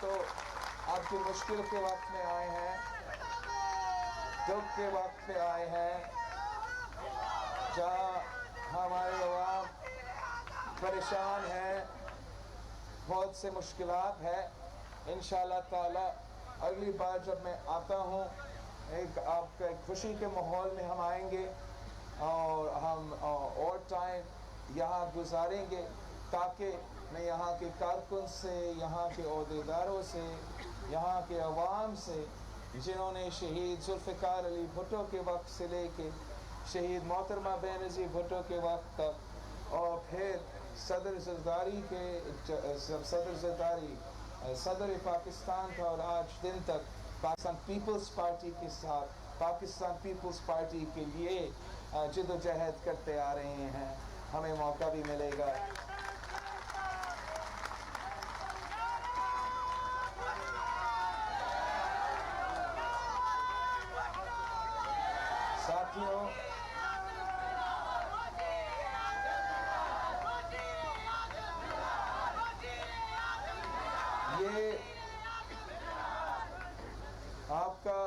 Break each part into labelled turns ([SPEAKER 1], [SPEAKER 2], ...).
[SPEAKER 1] تو آپ کی مشکل کے وقت میں آئے ہیں، دکھ کے وقت پہ آئے ہیں، جہاں ہمارے عوام پریشان ہیں، بہت سے مشکلات ہیں۔ انشاءاللہ تعالی اگلی بار جب میں آتا ہوں آپ کا ایک خوشی کے ماحول میں ہم آئیں گے اور ہم اور ٹائم یہاں گزاریں گے تاکہ میں یہاں کے کارکن سے، یہاں کے عہدیداروں سے، یہاں کے عوام سے جنہوں نے شہید ذوالفقار علی بھٹو کے وقت سے لے کے شہید محترمہ بے نظیر بھٹو کے وقت تک اور پھر صدر زرداری صدر پاکستان تھا اور آج دن تک پاکستان پیپلز پارٹی کے ساتھ پاکستان پیپلز پارٹی کے لیے جد و جہد کرتے آ رہے ہیں، ہمیں موقع بھی ملے گا۔ ساتھیوں، یہ آپ کا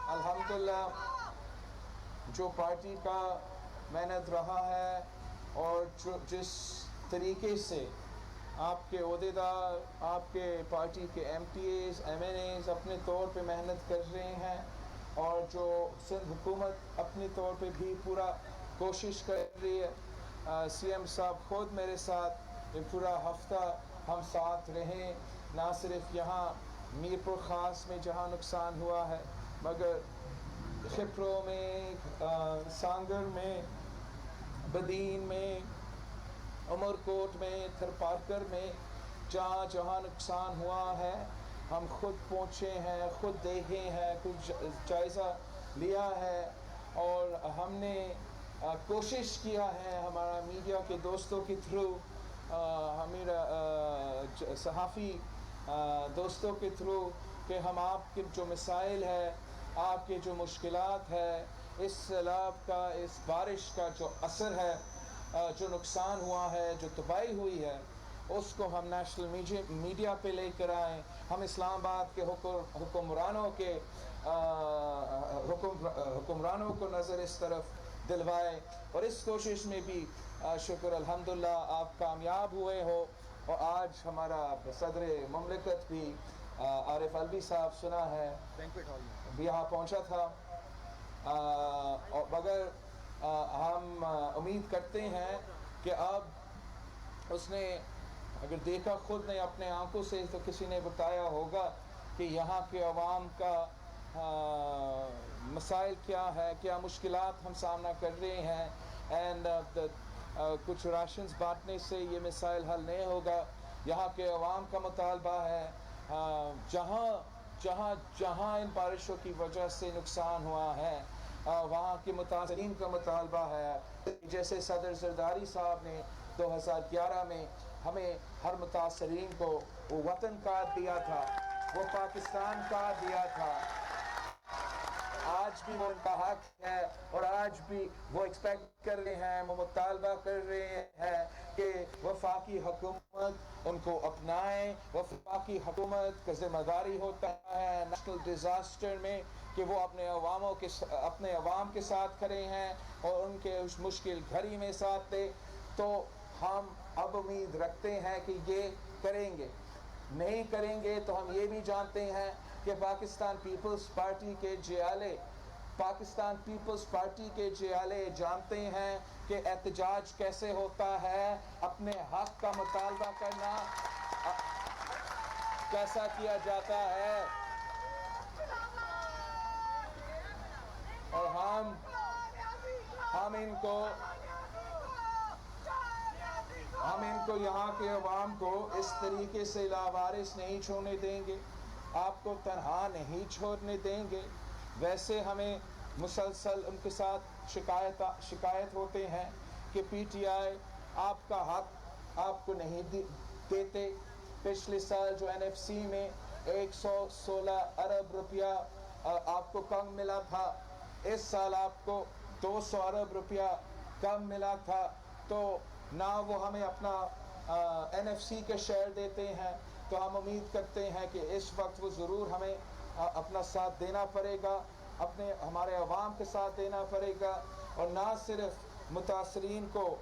[SPEAKER 1] الحمدللہ جو پارٹی کا محنت رہا ہے اور جس طریقے سے آپ کے عہدیدار، آپ کے پارٹی کے MPs, MNAs اپنے طور پہ محنت کر رہے ہیں اور جو سندھ حکومت اپنے طور پہ بھی پورا کوشش کر رہی ہے۔ سی ایم صاحب خود میرے ساتھ یہ پورا ہفتہ ہم ساتھ رہیں، نہ صرف یہاں میر پور خاص میں جہاں نقصان ہوا ہے مگر کھپرو میں، سانگر میں، بدین میں، عمرکوٹ میں، تھرپارکر میں، جہاں جہاں نقصان ہوا ہے ہم خود پہنچے ہیں، خود دیکھے ہیں، کچھ جائزہ لیا ہے اور ہم نے کوشش کیا ہے ہمارا میڈیا کے دوستوں کے تھرو، ہمارا صحافی دوستوں کے تھرو کہ ہم آپ کے جو مسائل ہے، آپ کے جو مشکلات ہے، اس سیلاب کا، اس بارش کا جو اثر ہے، جو نقصان ہوا ہے، جو تباہی ہوئی ہے، اس کو ہم نیشنل میڈیا پہ لے کر آئیں، ہم اسلام آباد کے حکمرانوں کو نظر اس طرف دلوائے اور اس کوشش میں بھی شکر الحمدللہ آپ کامیاب ہوئے ہو۔ اور آج ہمارا صدر مملکت بھی عارف الوی صاحب سنا ہے بھی یہاں پہنچا تھا، مگر ہم امید کرتے ہیں کہ اب اس نے اگر دیکھا خود نے اپنے آنکھوں سے تو کسی نے بتایا ہوگا کہ یہاں کے عوام کا مسائل کیا ہے، کیا مشکلات ہم سامنا کر رہے ہیں، اینڈ کچھ راشنز بانٹنے سے یہ مسائل حل نہیں ہوگا۔ یہاں کے عوام کا مطالبہ ہے، جہاں ان بارشوں کی وجہ سے نقصان ہوا ہے وہاں کے متاثرین کا مطالبہ ہے، جیسے صدر زرداری صاحب نے 2011 میں ہمیں ہر متاثرین کو وہ وطن کارڈ دیا تھا، وہ پاکستان کارڈ دیا تھا، آج بھی وہ ان کا حق ہے اور آج بھی وہ ایکسپیکٹ کر رہے ہیں، وہ مطالبہ کر رہے ہیں کہ وفاقی حکومت ان کو اپنائیں۔ وفاقی حکومت کا ذمہ داری ہوتا ہے نیشنل ڈیزاسٹر میں کہ وہ اپنے عوام کے ساتھ کھڑے ہیں اور ان کے اس مشکل گھڑی میں ساتھ دے، تو ہم اب امید رکھتے ہیں کہ یہ کریں گے۔ نہیں کریں گے تو ہم یہ بھی جانتے ہیں کہ پاکستان پیپلز پارٹی کے جیالے جانتے ہیں کہ احتجاج کیسے ہوتا ہے، اپنے حق کا مطالبہ کرنا کیسا کیا جاتا ہے، اور ہم ان کو یہاں کے عوام کو اس طریقے سے لاوارث نہیں چھوڑنے دیں گے، آپ کو تنہا نہیں چھوڑنے دیں گے۔ ویسے ہمیں مسلسل ان کے ساتھ شکایت ہوتے ہیں کہ پی ٹی آئی آپ کا حق آپ کو نہیں دیتے۔ پچھلے سال جو این ایف سی میں 116 ارب روپیہ آپ کو کم ملا تھا، اس سال آپ کو 200 ارب روپیہ کم ملا تھا، تو نہ وہ ہمیں اپنا این ایف سی کے شیئر دیتے ہیں، تو ہم امید کرتے ہیں کہ اس وقت وہ ضرور ہمیں اپنا ساتھ دینا پڑے گا، ہمارے عوام کے ساتھ دینا پڑے گا، اور نہ صرف متاثرین کو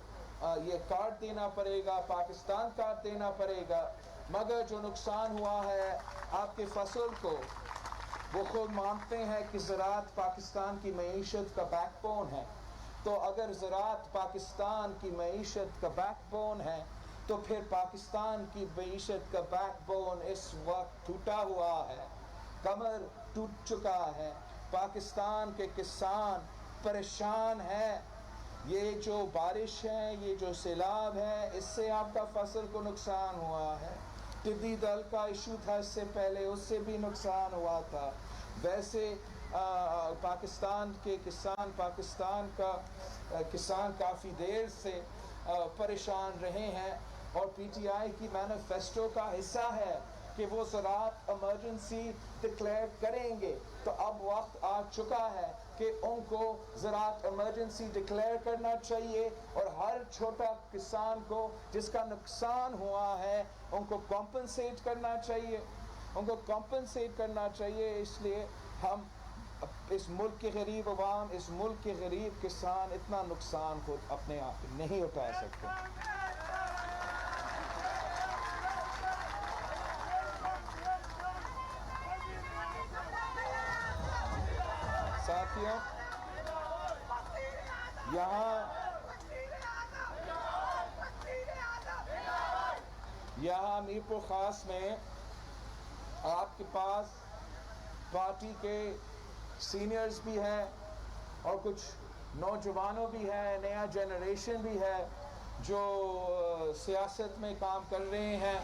[SPEAKER 1] یہ کارڈ دینا پڑے گا، پاکستان کارڈ دینا پڑے گا، مگر جو نقصان ہوا ہے آپ کی فصل کو، وہ خود مانتے ہیں کہ زراعت پاکستان کی معیشت کا بیک بون ہے، تو اگر زراعت پاکستان کی معیشت کا بیک بون ہے تو پھر پاکستان کی معیشت کا بیک بون اس وقت ٹوٹا ہوا ہے، کمر ٹوٹ چکا ہے، پاکستان کے کسان پریشان ہیں، یہ جو بارش ہے، یہ جو سیلاب ہے، اس سے آپ کا فصل کو نقصان ہوا ہے، ٹڈی دل کا ایشو تھا اس سے پہلے، اس سے بھی نقصان ہوا تھا، ویسے پاکستان کا کسان کافی دیر سے پریشان رہے ہیں، اور پی ٹی آئی کی مینیفیسٹو کا حصہ ہے کہ وہ زراعت ایمرجنسی ڈکلیئر کریں گے، تو اب وقت آ چکا ہے کہ ان کو زراعت ایمرجنسی ڈکلیئر کرنا چاہیے، اور ہر چھوٹا کسان کو جس کا نقصان ہوا ہے ان کو کمپنسیٹ کرنا چاہیے، اس لیے ہم اس ملک کے غریب عوام، اس ملک کے غریب کسان اتنا نقصان خود اپنے آپ نہیں اٹھا سکتے۔ ساتھیوں، یہاں میرپور خاص میں آپ کے پاس پارٹی کے سینئرز بھی ہیں اور کچھ نوجوانوں بھی ہیں، نیا جنریشن بھی ہے جو سیاست میں کام کر رہے ہیں،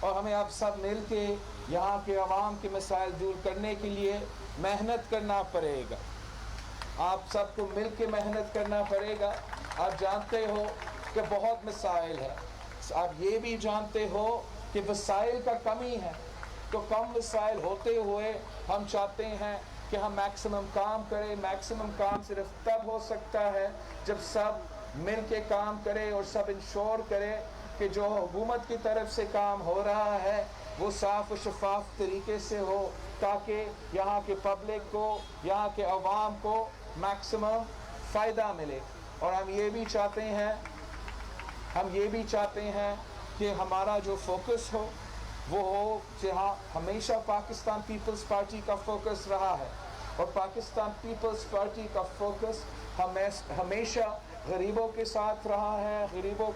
[SPEAKER 1] اور ہمیں آپ سب مل کے یہاں کے عوام کے مسائل دور کرنے کے لیے محنت کرنا پڑے گا، آپ سب کو مل کے محنت کرنا پڑے گا۔ آپ جانتے ہو کہ بہت مسائل ہے، آپ یہ بھی جانتے ہو کہ وسائل کا کمی ہے، تو کم وسائل ہوتے ہوئے ہم چاہتے ہیں کہ ہم میکسیمم کام کریں۔ میکسیمم کام صرف تب ہو سکتا ہے جب سب مل کے کام کرے اور سب انشور کرے کہ جو حکومت کی طرف سے کام ہو رہا ہے وہ صاف و شفاف طریقے سے ہو، تاکہ یہاں کے پبلک کو، یہاں کے عوام کو میکسیمم فائدہ ملے۔ اور ہم یہ بھی چاہتے ہیں کہ ہمارا جو فوکس ہو وہ ہو جہاں ہمیشہ پاکستان پیپلز پارٹی کا فوکس رہا ہے، اور پاکستان پیپلز پارٹی کا فوکس ہمیشہ غریبوں کے ساتھ رہا ہے، غریبوں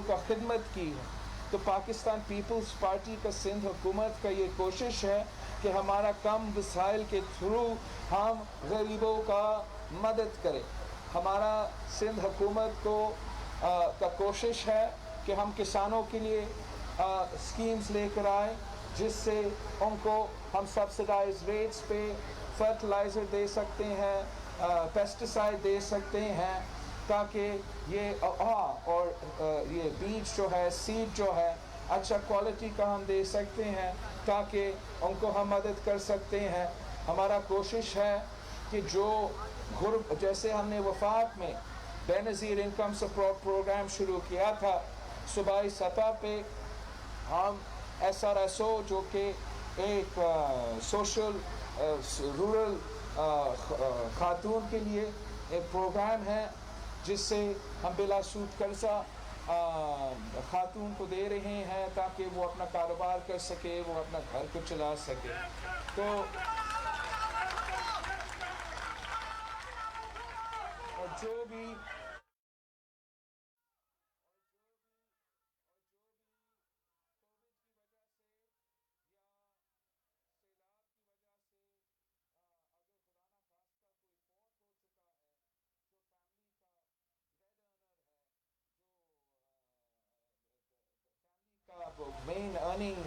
[SPEAKER 1] کا خدمت کی ہے۔ تو پاکستان پیپلز پارٹی کا سندھ حکومت کا یہ کوشش ہے کہ ہمارا کم وسائل کے تھرو ہم غریبوں کا مدد کریں۔ ہمارا سندھ حکومت کا کوشش ہے کہ ہم کسانوں کے لیے اسکیمز لے کر آئیں، جس سے ان کو ہم سبسڈائز ریٹس پہ فرٹیلائزر دے سکتے ہیں، پیسٹیسائڈ دے سکتے ہیں، تاکہ یہ بیج جو ہے، سیڈ جو ہے، اچھا کوالٹی کا ہم دے سکتے ہیں، تاکہ ان کو ہم مدد کر سکتے ہیں۔ ہمارا کوشش ہے کہ جیسے ہم نے وفاق میں بے نظیر انکم سپورٹ پروگرام شروع کیا تھا، صوبائی سطح پہ ہم SRSO جو کہ ایک سوشل رورل خاتون کے لیے ایک پروگرام ہے، جس سے ہم بلا سود قرضہ خاتون کو دے رہے ہیں تاکہ وہ اپنا کاروبار کر سکے، وہ اپنا گھر کو چلا سکے۔ تو اور جو بھی مین ارننگ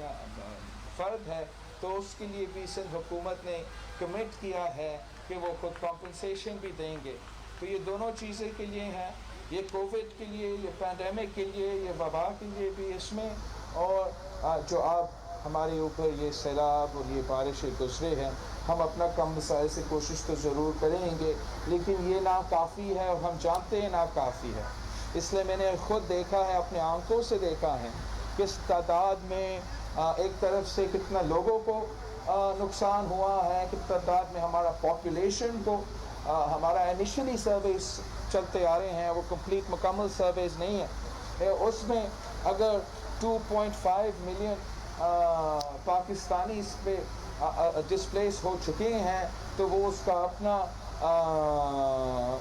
[SPEAKER 1] فرد ہے، تو اس کے لیے بھی سندھ حکومت نے کمٹ کیا ہے کہ وہ خود کمپنسیشن بھی دیں گے۔ تو یہ دونوں چیزیں کے لیے ہیں، یہ کووڈ کے لیے، یہ پینڈیمک کے لیے، یہ وبا کے لیے بھی اس میں، اور جو آپ ہمارے اوپر یہ سیلاب اور یہ بارشیں گزرے ہیں، ہم اپنا کم وسائل سے کوشش تو ضرور کریں گے، لیکن یہ ناکافی ہے، اور ہم جانتے ہیں ناکافی ہے۔ اس لیے میں نے خود دیکھا ہے، اپنے آنکھوں سے دیکھا ہے، کس تعداد میں ایک طرف سے کتنا لوگوں کو نقصان ہوا ہے، کتنا تعداد میں ہمارا پاپولیشن کو ہمارا انیشلی سرویز چلتے آ رہے ہیں، وہ کمپلیٹ مکمل سرویز نہیں ہے، اس میں اگر 2.5 ملین پاکستانی اس پہ ڈسپلیس ہو چکے ہیں تو وہ اس کا اپنا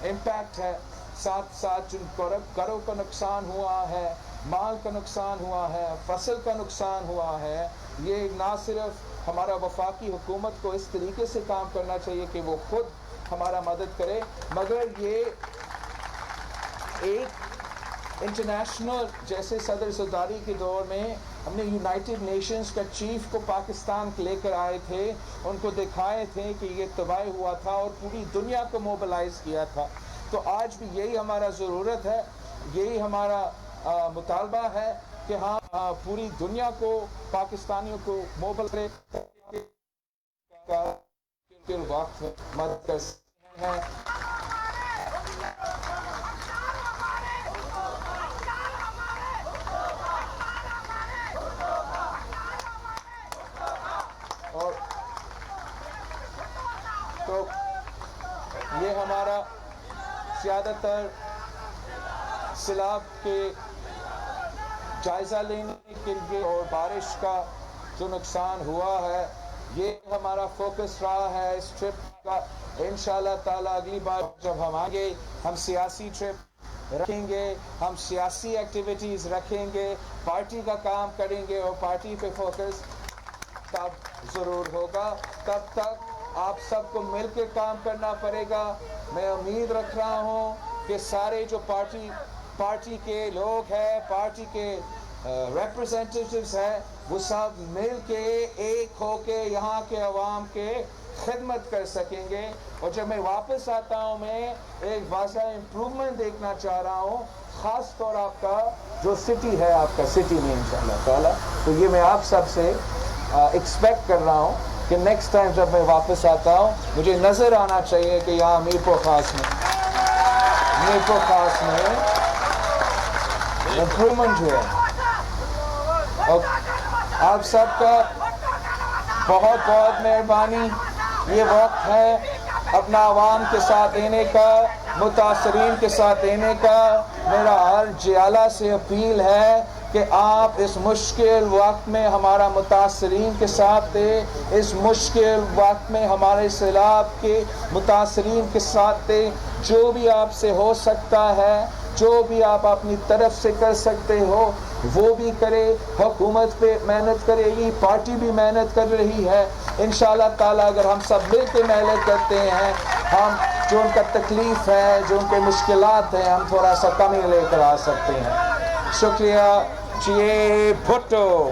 [SPEAKER 1] امپیکٹ ہے، ساتھ ساتھ جن گھروں کا نقصان ہوا ہے، مال کا نقصان ہوا ہے، فصل کا نقصان ہوا ہے، یہ نہ صرف ہمارا وفاقی حکومت کو اس طریقے سے کام کرنا چاہیے کہ وہ خود ہمارا مدد کرے، مگر یہ ایک انٹرنیشنل، جیسے صدر زرداری کے دور میں ہم نے یونائٹڈ نیشنز کا چیف کو پاکستان لے کر آئے تھے، ان کو دکھائے تھے کہ یہ تباہ ہوا تھا اور پوری دنیا کو موبلائز کیا تھا، تو آج بھی یہی ہمارا ضرورت ہے، یہی ہمارا مطالبہ ہے کہ ہاں پوری دنیا کو، پاکستانیوں کو موبلائز کے وقت مدد کر سکتے ہیں۔ اور تو یہ ہمارا زیادہ تر سیلاب کے جائزہ لینے کے لیے اور بارش کا جو نقصان ہوا ہے، یہ ہمارا فوکس رہا ہے اس ٹرپ کا۔ انشاءاللہ تعالی اگلی بار جب ہم آئیں گے، ہم سیاسی ٹرپ رکھیں گے، ہم سیاسی ایکٹیویٹیز رکھیں گے، پارٹی کا کام کریں گے اور پارٹی پہ فوکس تب ضرور ہوگا۔ تب تک آپ سب کو مل کے کام کرنا پڑے گا۔ میں امید رکھ رہا ہوں کہ سارے جو پارٹی کے لوگ ہیں، پارٹی کے ریپرزینٹیوز ہیں، وہ سب مل کے ایک ہو کے یہاں کے عوام کے خدمت کر سکیں گے، اور جب میں واپس آتا ہوں میں ایک واضح امپروومنٹ دیکھنا چاہ رہا ہوں، خاص طور آپ کا جو سٹی ہے، آپ کا سٹی میں انشاءاللہ تعالی۔ تو یہ میں آپ سب سے ایکسپیکٹ کر رہا ہوں کہ نیکسٹ ٹائم جب میں واپس آتا ہوں مجھے نظر آنا چاہیے کہ یہاں میرپور خاص میں امپروومنٹ ہوا ہے۔ اور آپ سب کا بہت بہت مہربانی۔ یہ وقت ہے اپنا عوام کے ساتھ دینے کا، متاثرین کے ساتھ دینے کا۔ میرا ہر جیالہ سے اپیل ہے کہ آپ اس مشکل وقت میں ہمارا متاثرین کے ساتھ دیں، اس مشکل وقت میں ہمارے سیلاب کے متاثرین کے ساتھ دیں۔ جو بھی آپ سے ہو سکتا ہے، جو بھی آپ اپنی طرف سے کر سکتے ہو وہ بھی کرے۔ حکومت پہ محنت کرے گی، پارٹی بھی محنت کر رہی ہے۔ انشاءاللہ تعالیٰ اگر ہم سب مل کے محنت کرتے ہیں، ہم جو ان کا تکلیف ہے، جو ان کے مشکلات ہیں، ہم تھوڑا سا کمی لے کر آ سکتے ہیں۔ شکریہ۔ جی بھٹو۔